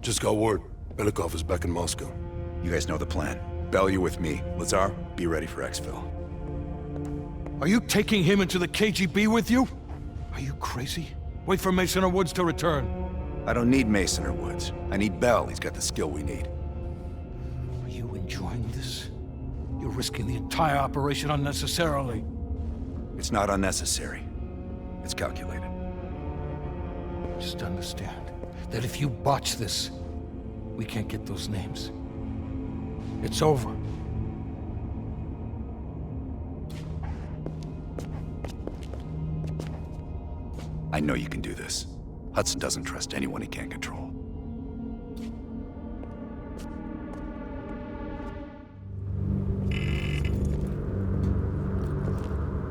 Just got word. Belikov is back in Moscow. You guys know the plan. Bell, you're with me. Lazar, be ready for exfil. Are you taking him into the KGB with you? Are you crazy? Wait for Mason or Woods to return. I don't need Mason or Woods. I need Bell. He's got the skill we need. Are you enjoying this? You're risking the entire operation unnecessarily. It's not unnecessary. It's calculated. Just understand that if you botch this, we can't get those names. It's over. I know you can do this. Hudson doesn't trust anyone he can't control.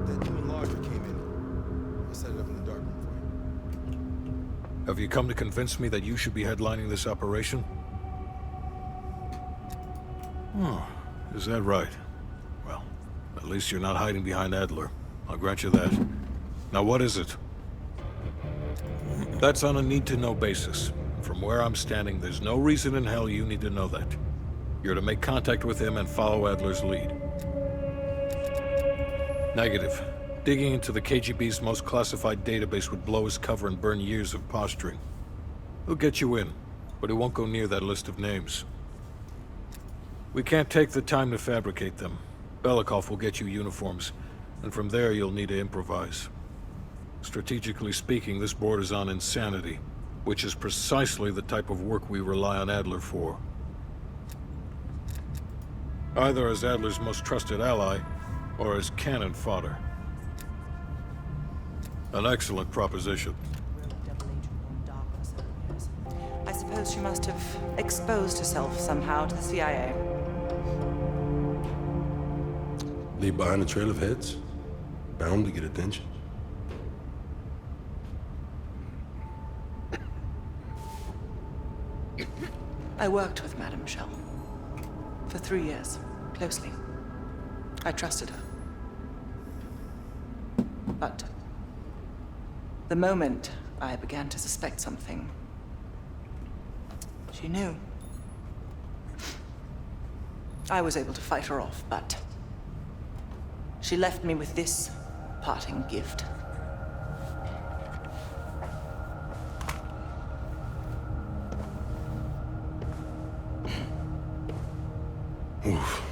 That new enlarger came in. I set it up in the dark room for you. Have you come to convince me that you should be headlining this operation? Oh, is that right? Well, at least you're not hiding behind Adler. I'll grant you that. Now what is it? That's on a need-to-know basis. From where I'm standing, there's no reason in hell you need to know that. You're to make contact with him and follow Adler's lead. Negative. Digging into the KGB's most classified database would blow his cover and burn years of posturing. He'll get you in, but he won't go near that list of names. We can't take the time to fabricate them. Belikov will get you uniforms, and from there you'll need to improvise. Strategically speaking, this borders on insanity, which is precisely the type of work we rely on Adler for. Either as Adler's most trusted ally, or as cannon fodder. An excellent proposition. I suppose she must have exposed herself somehow to the CIA. Leave behind a trail of heads? Bound to get attention. I worked with Madame Shell for 3 years, closely. I trusted her. But the moment I began to suspect something, she knew. I was able to fight her off, but she left me with this parting gift. Oof.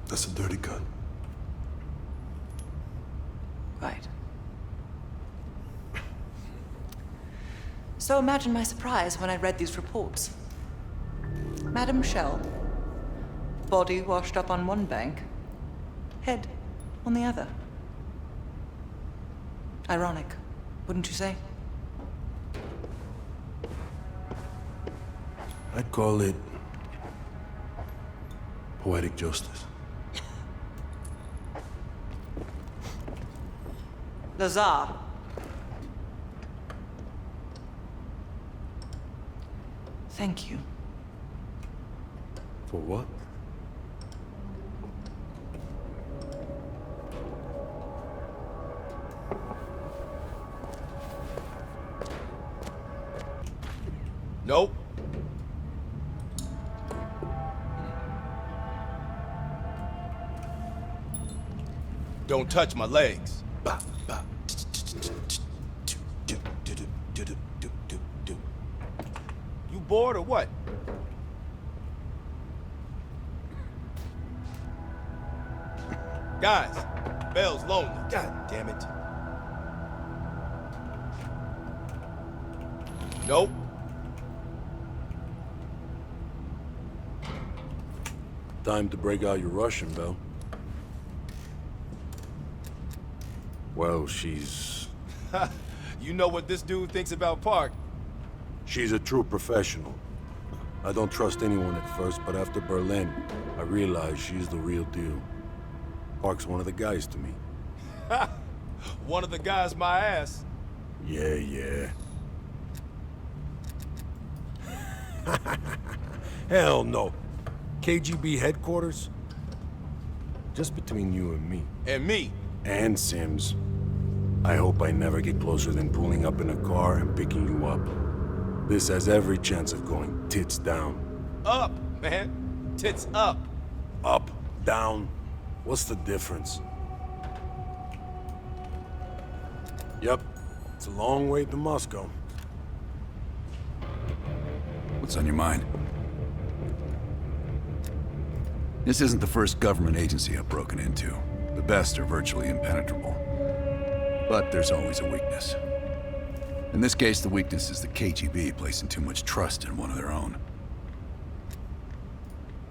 That's a dirty cut. Right. So imagine my surprise when I read these reports. Madame Shell, body washed up on one bank, head on the other. Ironic, wouldn't you say? I'd call it poetic justice. Lazar. Thank you. For what? Nope. Don't touch my legs. Bah, bah. You bored or what? Guys, Bell's lonely. God damn it. Nope. Time to break out your Russian, Bell. Well, she's You know what this dude thinks about Park. a true professional. I don't trust anyone at first, but after Berlin, I realized she's the real deal. Park's one of the guys to me. One of the guys my ass. Yeah. Hell no. KGB headquarters? Just between you and me. And me. And Sims. I hope I never get closer than pulling up in a car and picking you up. This has every chance of going tits down. Up, man. Tits up. Up, down, what's the difference? Yep, it's a long way to Moscow. What's on your mind? This isn't the first government agency I've broken into. The best are virtually impenetrable. But there's always a weakness. In this case, the weakness is the KGB placing too much trust in one of their own.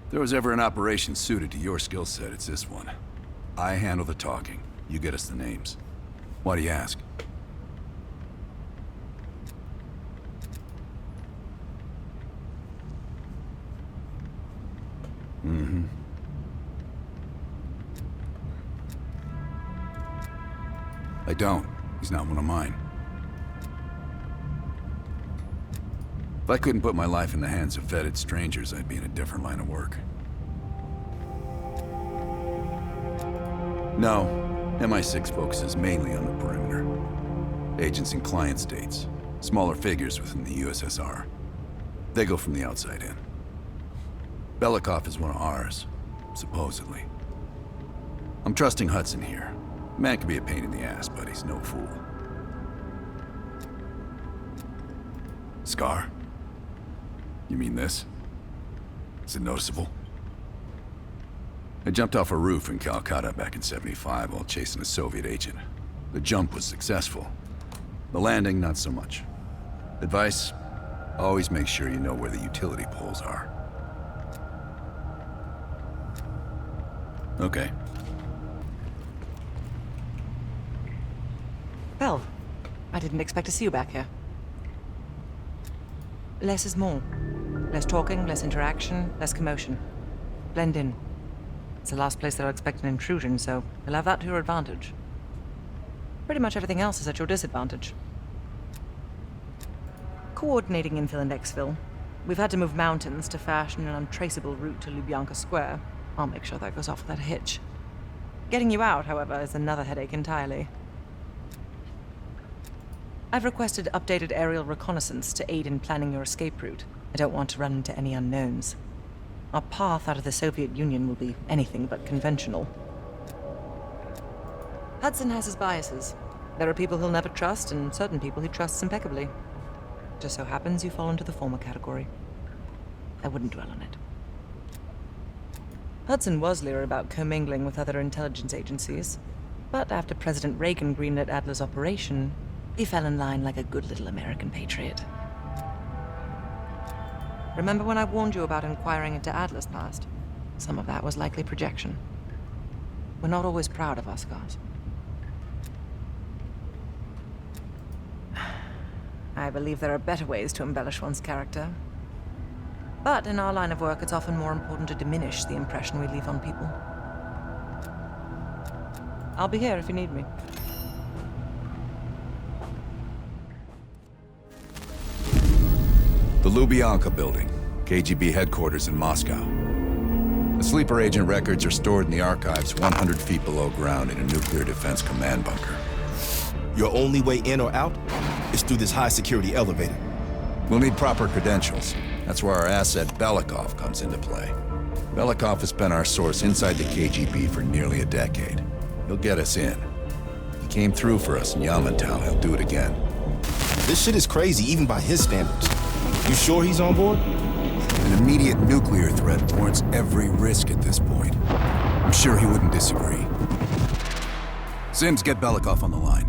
If there was ever an operation suited to your skill set, it's this one. I handle the talking. You get us the names. Why do you ask? Mm-hmm. I don't. He's not one of mine. If I couldn't put my life in the hands of vetted strangers, I'd be in a different line of work. No, MI6 focuses mainly on the perimeter. Agents in client states, smaller figures within the USSR. They go from the outside in. Belikov is one of ours, supposedly. I'm trusting Hudson here. Man can be a pain in the ass, but he's no fool. Scar? You mean this? Is it noticeable? I jumped off a roof in Calcutta back in '75 while chasing a Soviet agent. The jump was successful. The landing, not so much. Advice? Always make sure you know where the utility poles are. Okay. Well, I didn't expect to see you back here. Less is more. Less talking, less interaction, less commotion. Blend in. It's the last place that I'll expect an intrusion, so you'll have that to your advantage. Pretty much everything else is at your disadvantage. Coordinating infill and exfil. We've had to move mountains to fashion an untraceable route to Lubyanka Square. I'll make sure that goes off without a hitch. Getting you out, however, is another headache entirely. I've requested updated aerial reconnaissance to aid in planning your escape route. I don't want to run into any unknowns. Our path out of the Soviet Union will be anything but conventional. Hudson has his biases. There are people he'll never trust, and certain people he trusts impeccably. Just so happens you fall into the former category. I wouldn't dwell on it. Hudson was leery about commingling with other intelligence agencies, but after President Reagan greenlit Adler's operation, he fell in line like a good little American patriot. Remember when I warned you about inquiring into Adler's past? Some of that was likely projection. We're not always proud of our scars. I believe there are better ways to embellish one's character. But in our line of work, it's often more important to diminish the impression we leave on people. I'll be here if you need me. The Lubyanka building, KGB headquarters in Moscow. The sleeper agent records are stored in the archives 100 feet below ground in a nuclear defense command bunker. Your only way in or out is through this high-security elevator. We'll need proper credentials. That's where our asset Belikov comes into play. Belikov has been our source inside the KGB for nearly a decade. He'll get us in. He came through for us in Yamantau. He'll do it again. This shit is crazy, even by his standards. You sure he's on board? An immediate nuclear threat warrants every risk at this point. I'm sure he wouldn't disagree. Sims, get Belikov on the line.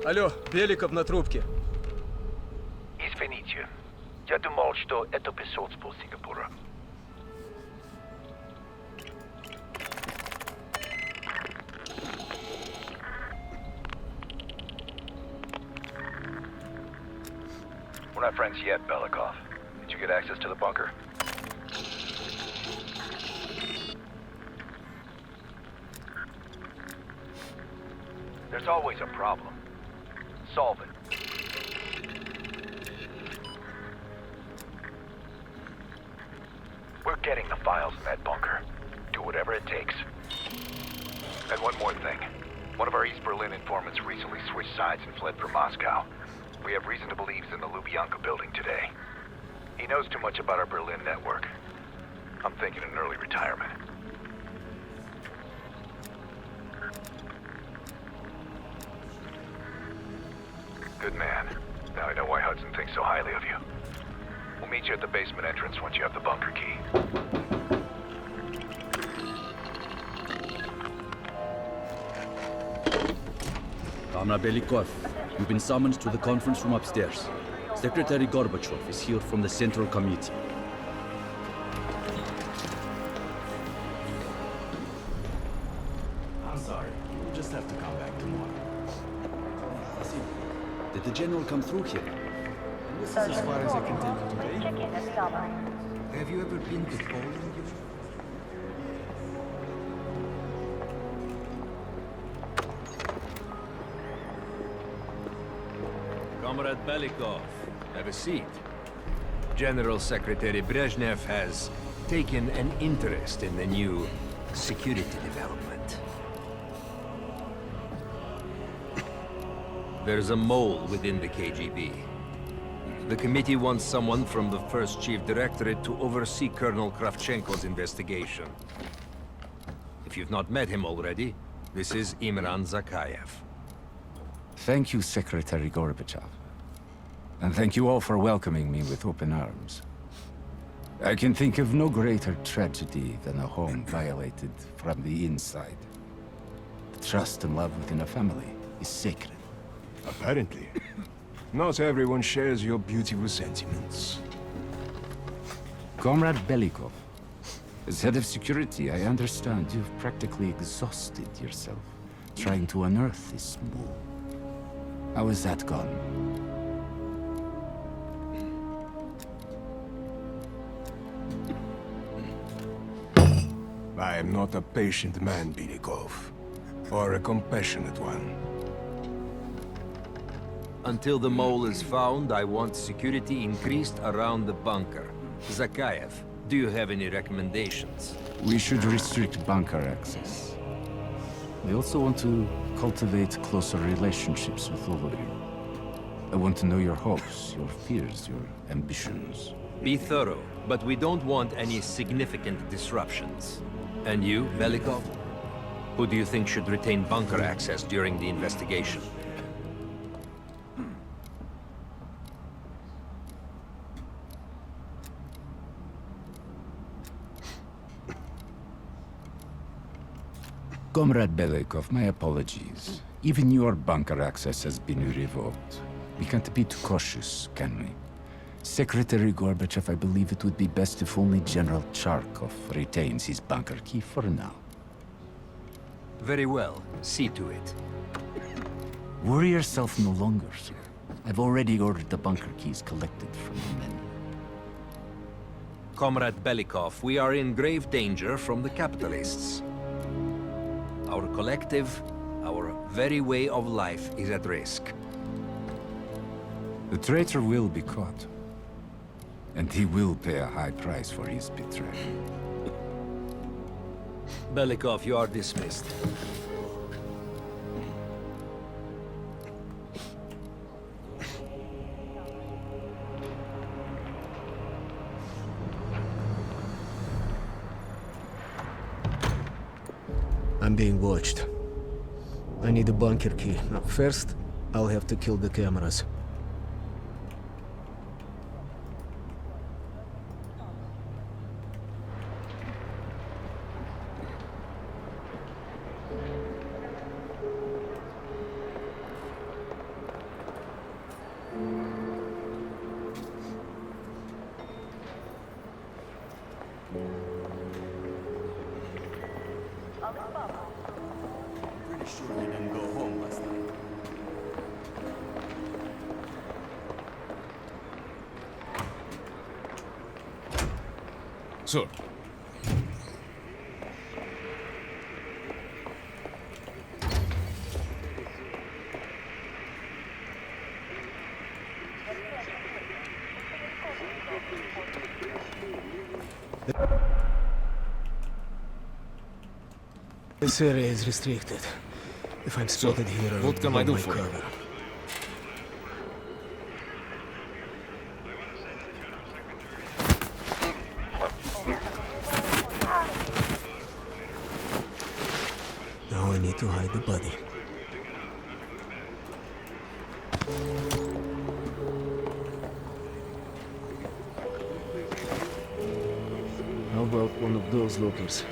Алло, Беликов на трубке. Извините, я думал, что это посольство Сингапура. We're not friends yet, Belikov. Did you get access to the bunker? There's always a problem. Solve it. getting the files in that bunker. Do whatever it takes. And one more thing. One of our East Berlin informants recently switched sides and fled for Moscow. We have reason to believe he's in the Lubyanka building today. He knows too much about our Berlin network. I'm thinking an early retirement. Good man. Now I know why Hudson thinks so highly of you. We'll meet you at the basement entrance once you have the bunker key. Comrade Belikov, you've been summoned to the conference room upstairs. Secretary Gorbachev is here from the Central Committee. I'm sorry. We'll just have to come back tomorrow. Did the general come through here? This is as far as I can take you today. Check in at the armory. Have you ever been to Poland? Comrade Belikov, have a seat. General Secretary Brezhnev has taken an interest in the new security development. There's a mole within the KGB. The committee wants someone from the First Chief Directorate to oversee Colonel Kravchenko's investigation. If you've not met him already, this is Imran Zakayev. Thank you, Secretary Gorbachev. And thank you all for welcoming me with open arms. I can think of no greater tragedy than a home violated from the inside. The trust and love within a family is sacred. Apparently. Not everyone shares your beautiful sentiments. Comrade Belikov, as head of security, I understand you've practically exhausted yourself trying to unearth this mole. How is that gone? I am not a patient man, Belikov. Or a compassionate one. Until the mole is found, I want security increased around the bunker. Zakayev, do you have any recommendations? We should restrict bunker access. We also want to cultivate closer relationships with all of you. I want to know your hopes, your fears, your ambitions. Be thorough, but we don't want any significant disruptions. And you, Belikov? Who do you think should retain bunker access during the investigation? Comrade Belikov, my apologies. Even your bunker access has been revoked. We can't be too cautious, can we? Secretary Gorbachev, I believe it would be best if only General Charkov retains his bunker key for now. Very well. See to it. Worry yourself no longer, sir. I've already ordered the bunker keys collected from the men. Comrade Belikov, we are in grave danger from the capitalists. Our collective, our very way of life is at risk. The traitor will be caught. And he will pay a high price for his betrayal. Belikov, you are dismissed. I'm being watched. I need a bunker key. Now, first, I'll have to kill the cameras. Pretty sure he didn't go home last night. Sir. This area is restricted. If I'm spotted here, I'll what can I do my for you? cover. Now I need to hide the body. How about one of those lockers?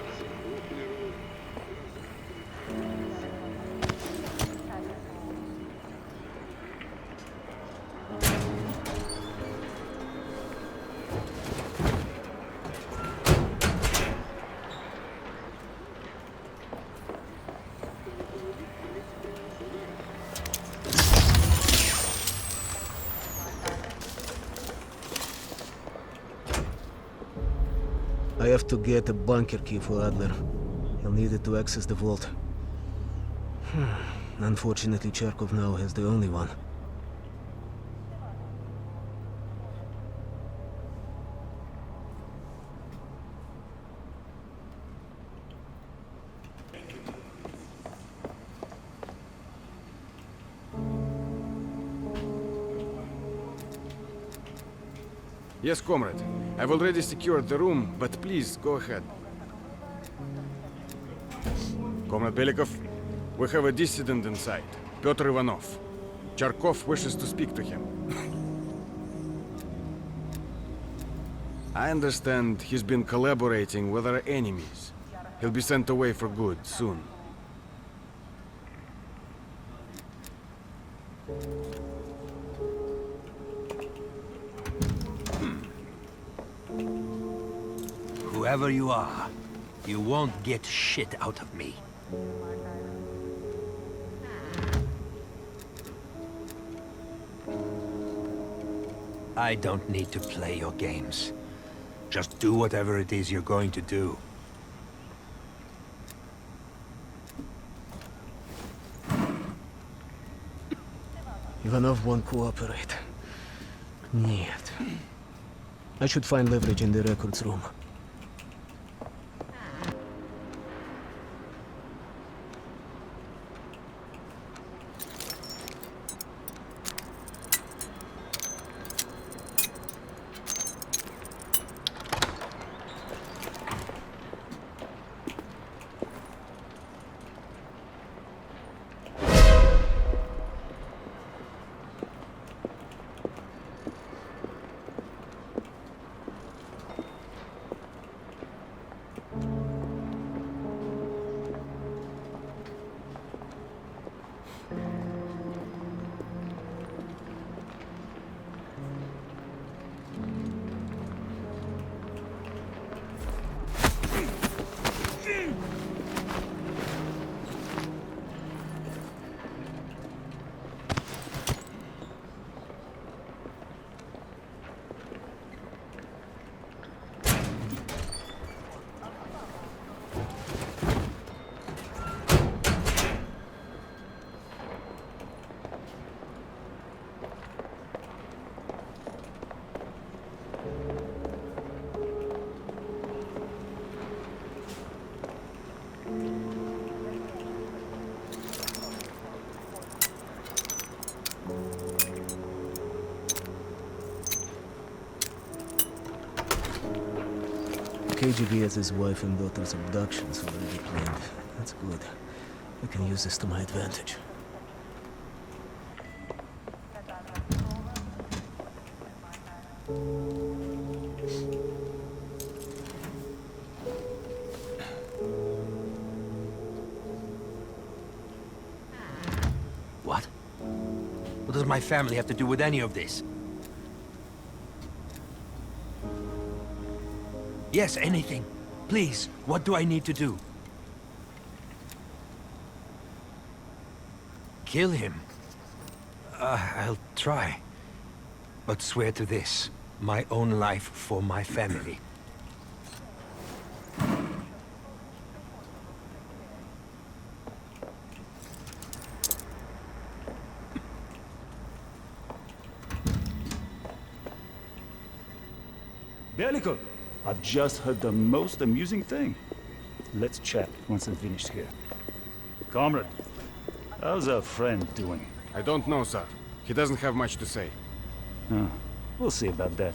I have to get a bunker key for Adler. He'll need it to access the vault. Unfortunately, Cherkov now has the only one. Yes, comrade. I've already secured the room, but please, go ahead. Comrade Belikov, we have a dissident inside, Pyotr Ivanov. Charkov wishes to speak to him. I understand he's been collaborating with our enemies. He'll be sent away for good soon. Whoever you are, you won't get shit out of me. I don't need to play your games. Just do whatever it is you're going to do. Ivanov won't cooperate. Нет. I should find leverage in the records room. KGB has his wife and daughter's abductions already planned. That's good. I can use this to my advantage. What? What does my family have to do with any of this? Yes, anything. Please, what do I need to do? Kill him? I'll try. But swear to this, my own life for my family. Belikov, I've just heard the most amusing thing. Let's chat once I'm finished here. Comrade, how's our friend doing? I don't know, sir. He doesn't have much to say. We'll see about that.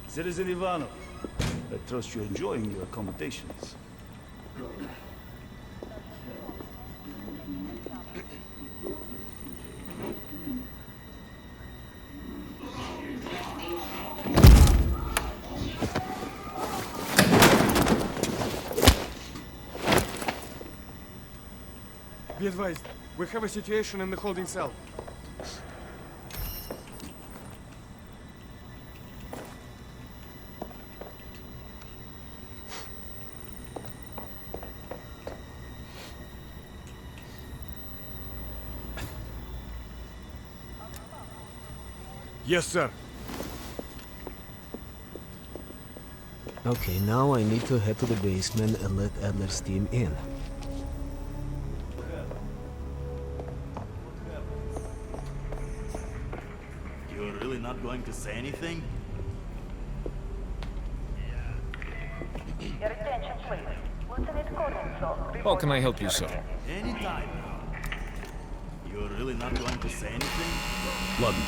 Citizen Ivanov, I trust you're enjoying your accommodations. Be advised, we have a situation in the holding cell. Yes, sir. Okay, now I need to head to the basement and let Adler's team in. You're really not going to say anything? Your attention, please. Lieutenant Collinson. How can I help you, sir? Anytime now. You're really not going to say anything? Ludden.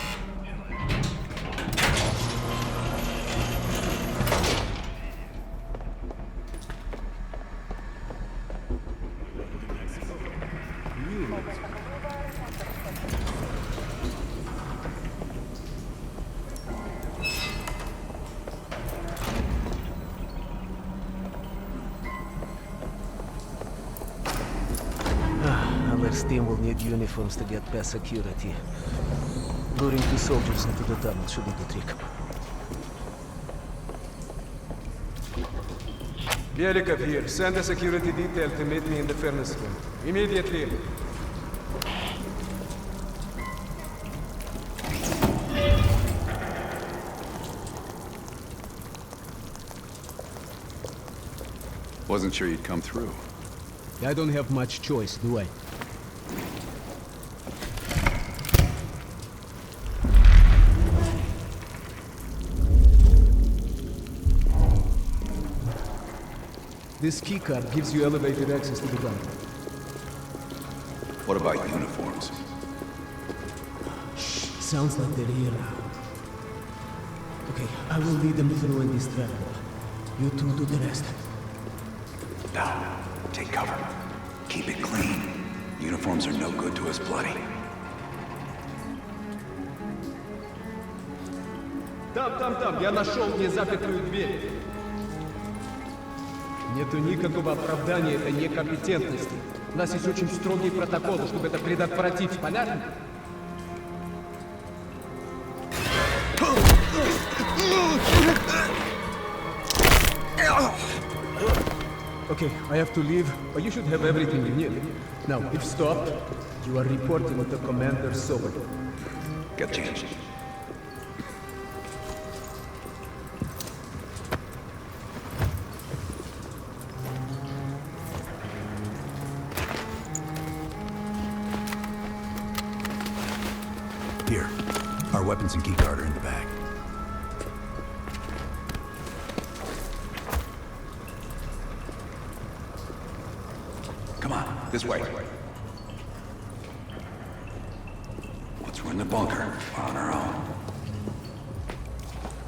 Adler's team will need uniforms to get past security. Luring 2 soldiers into the tunnel should do the trick. Belikov here. Send a security detail to meet me in the furnace room. Immediately. Wasn't sure you'd come through. I don't have much choice, do I? This keycard gives you elevated access to the gun. What about uniforms? Sounds like they're here now. Okay, I will lead them through and distract them. You two do the rest. Now, take cover. Keep it clean. Uniforms are no good to us bloody. Там, я нашел незапертую дверь. Нету никакого оправдания этой некомпетентности. У нас есть очень строгие протоколы, чтобы это предотвратить. Понятно? Okay, I have to leave, but you should have everything you need. Now, if stopped, you are reporting to Commander Sobel. Get changed. Here, our weapons and keycard are in the bag. Come on, this way. Once we're in the bunker, we're on our own.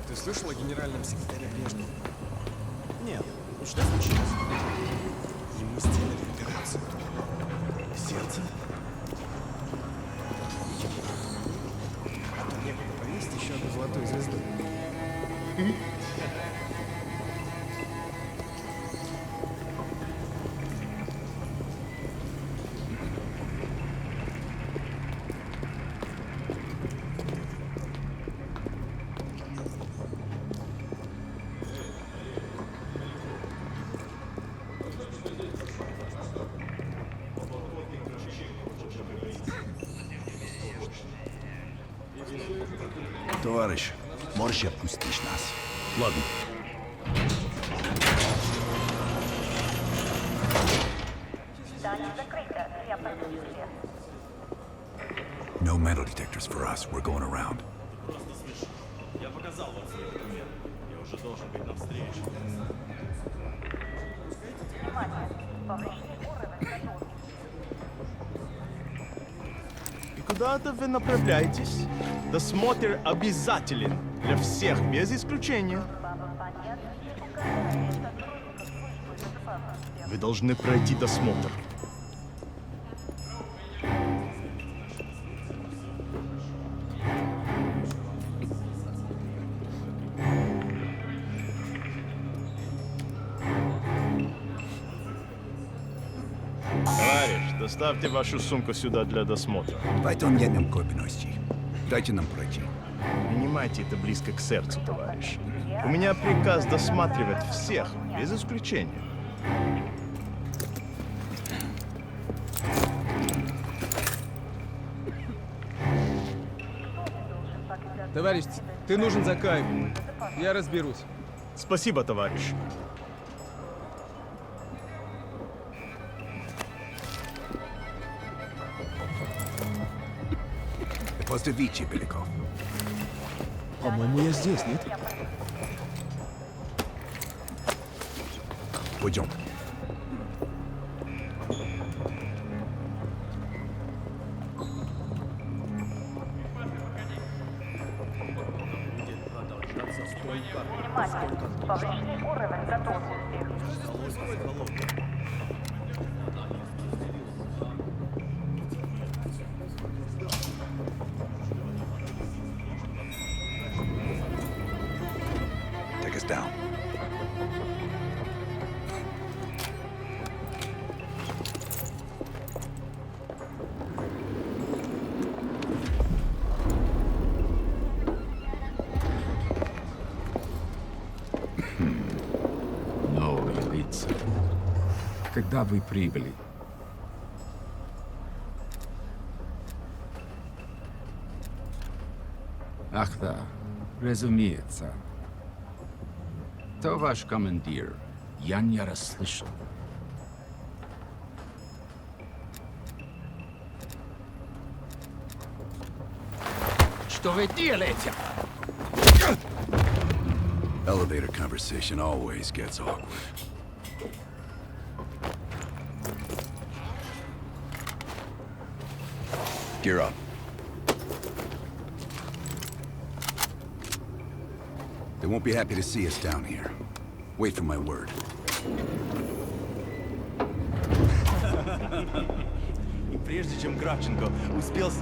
Ты слышал о генеральном секретаре Брежневе? Нет. Ну что случилось? Ему сделали операцию. Сердце? А то некуда повесить еще одну золотую звезду. Товарищ, можешь отпустить нас? Ладно. No metal detectors for us. We're going around. Я показал вам свой документ. Я уже И куда-то вы направляетесь? Досмотр обязателен для всех, без исключения. Вы должны пройти досмотр. Товарищ, доставьте вашу сумку сюда для досмотра. Дайте нам пройти. Принимайте это близко к сердцу, товарищ. У меня приказ досматривать всех, без исключения. Товарищ, ты нужен за кайф. Я разберусь. Спасибо, товарищ. Поздравите, Беляков. По-моему, я здесь, нет? Пойдем. Внимание! Повышенный уровень готовности. Take us down. Новые лица. Когда вы прибыли? Ах да, разумеется. То ваш командир. Я не расслышал. Что вы делаете? Elevator conversation always gets awkward. Gear up. They won't be happy to see us down here. Wait for my word. И прежде чем Кравченко успел...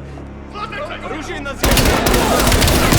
Оружие на землю!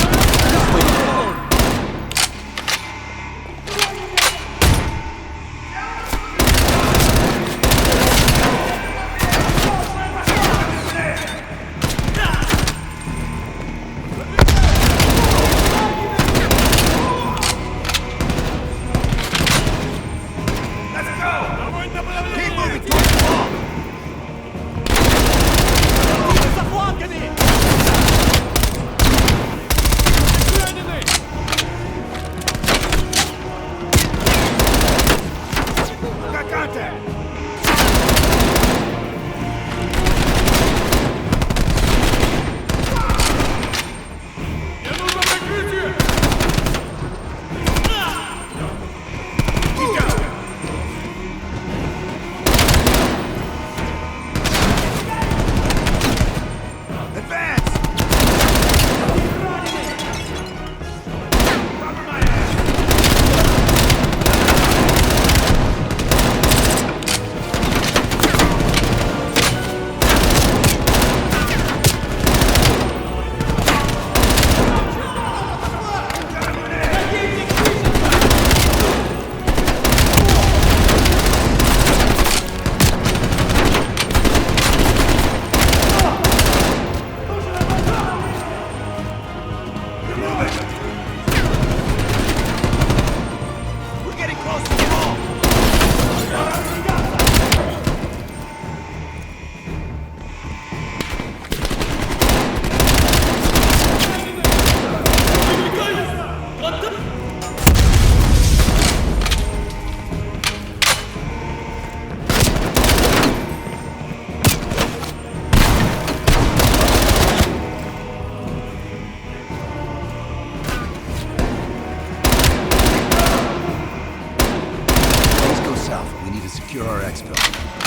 to secure our exfil.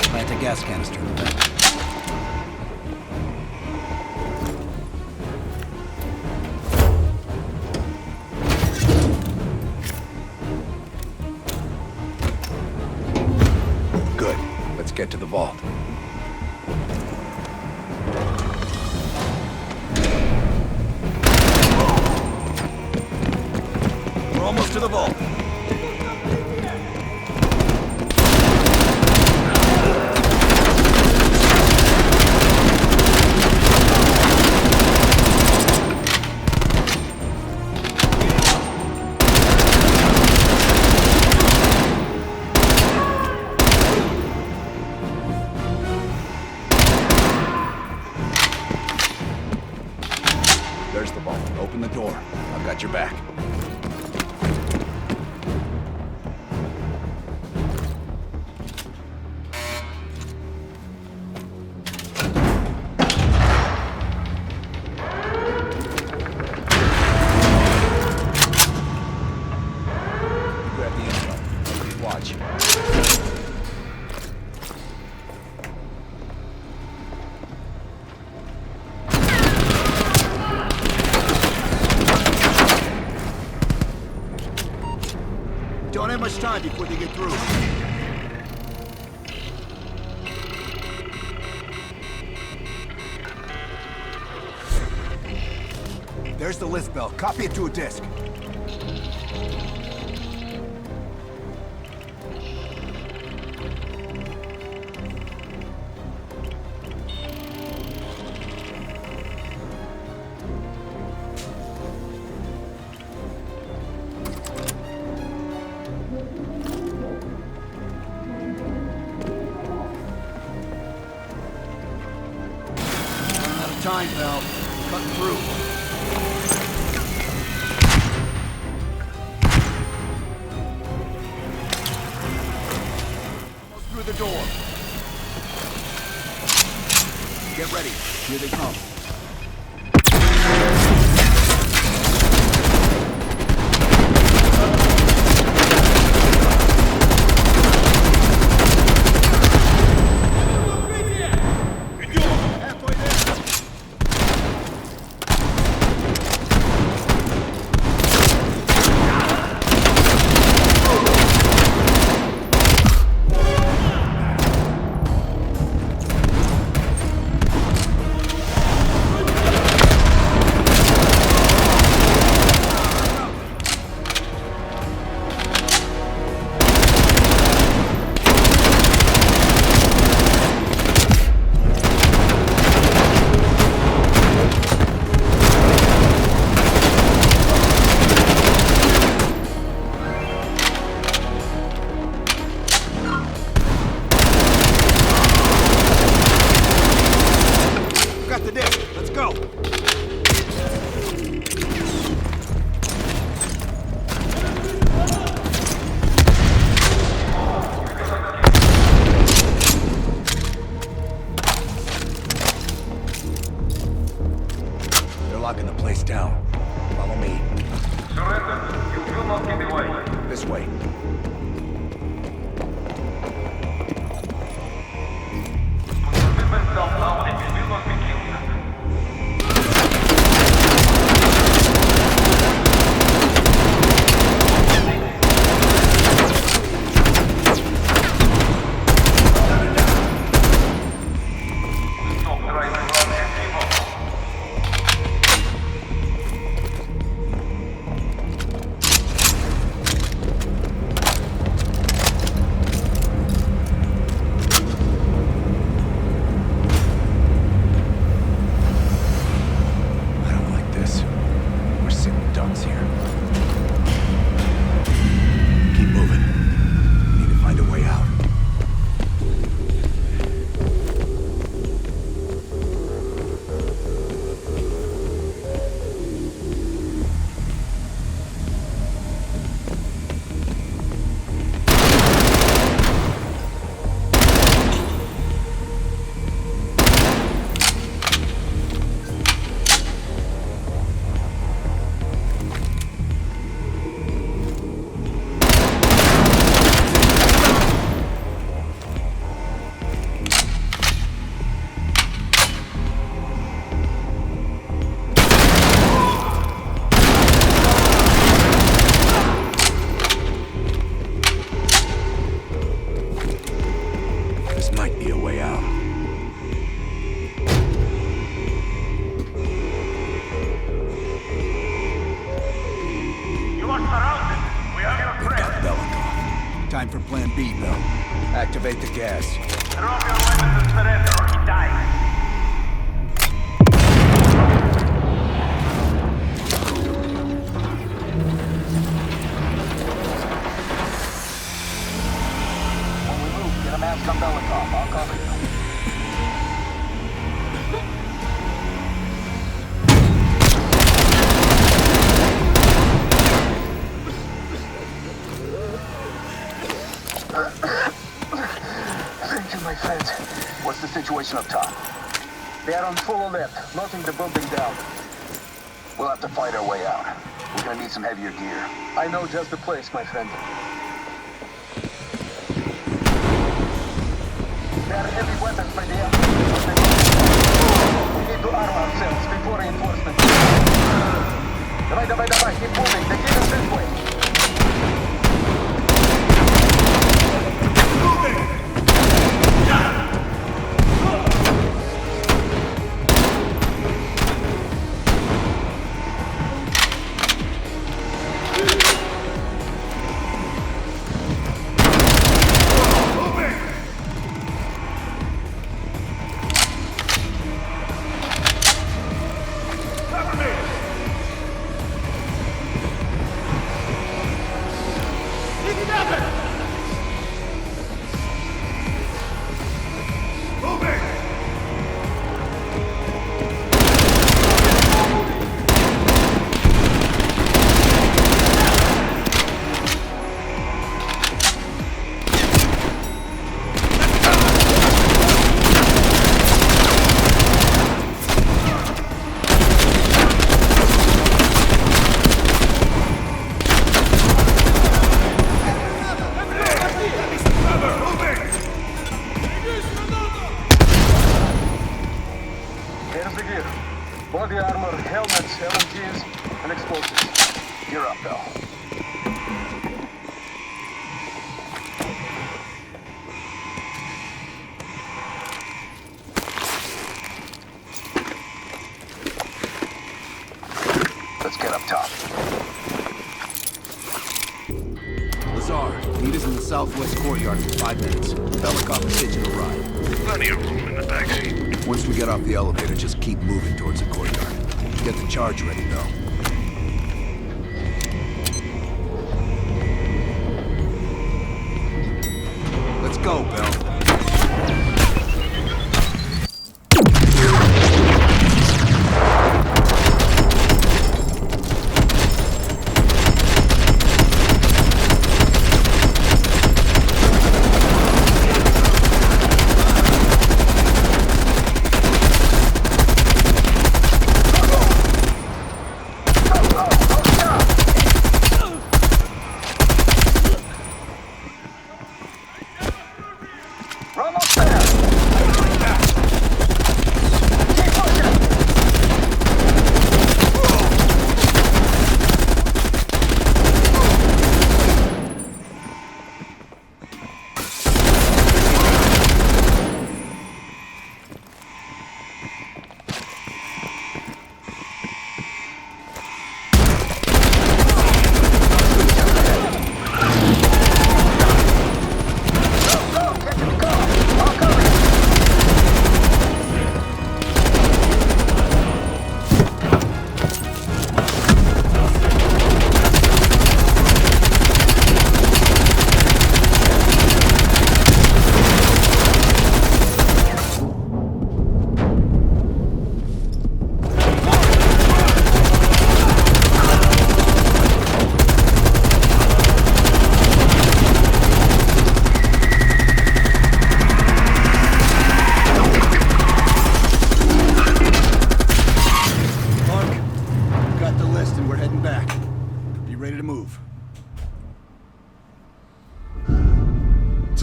Plant a gas canister in the back. Good. Let's get to the vault. We're almost to the vault. There's the vault. Open the door. I've got your back. Grab the info. Watch. Don't have much time before they get through. There's the lift bell. Copy it to a disk. Time, Val. Cut through. Almost through the door. Get ready. Here they come. Locking the place down. Follow me. Surrender. You will not get away. This way. Put your weapons down now and you will not be killed. Stop trying to run and give up. time for Plan B, Bill. Activate the gas. Drop your weapons and surrender or die. When we move, get a mask on Belikov. I'll cover you. Thank you, my friends. What's the situation up top? They are on full alert, knocking the building down. We'll have to fight our way out. We're gonna need some heavier gear. I know just the place, my friend. There are heavy weapons by the airfield. We need to arm ourselves before reinforcements. Давай, keep moving. They get us this way. Body armor, helmets, LMGs, and explosives. You're up, Bell. Let's get up top. Lazar, meet us in the southwest courtyard in 5 minutes. Belikov is hitching a ride. Plenty of room in the backseat. Once we get off the elevator, just keep moving towards the courtyard. Get the charge ready, Bill. Let's go, Bill.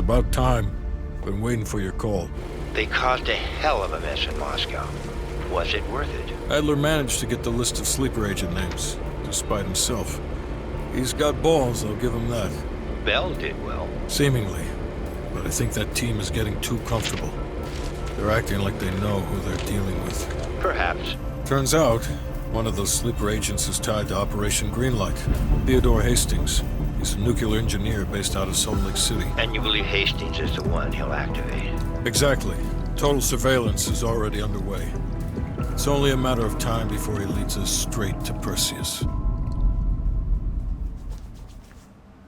About time. Been waiting for your call. They caused a hell of a mess in Moscow. Was it worth it? Adler managed to get the list of sleeper agent names, despite himself. He's got balls, I'll give him that. Bell did well. Seemingly. But I think that team is getting too comfortable. They're acting like they know who they're dealing with. Perhaps. Turns out, one of those sleeper agents is tied to Operation Greenlight. Theodore Hastings. He's a nuclear engineer based out of Salt Lake City. And you believe Hastings is the one he'll activate? Exactly. Total surveillance is already underway. It's only a matter of time before he leads us straight to Perseus.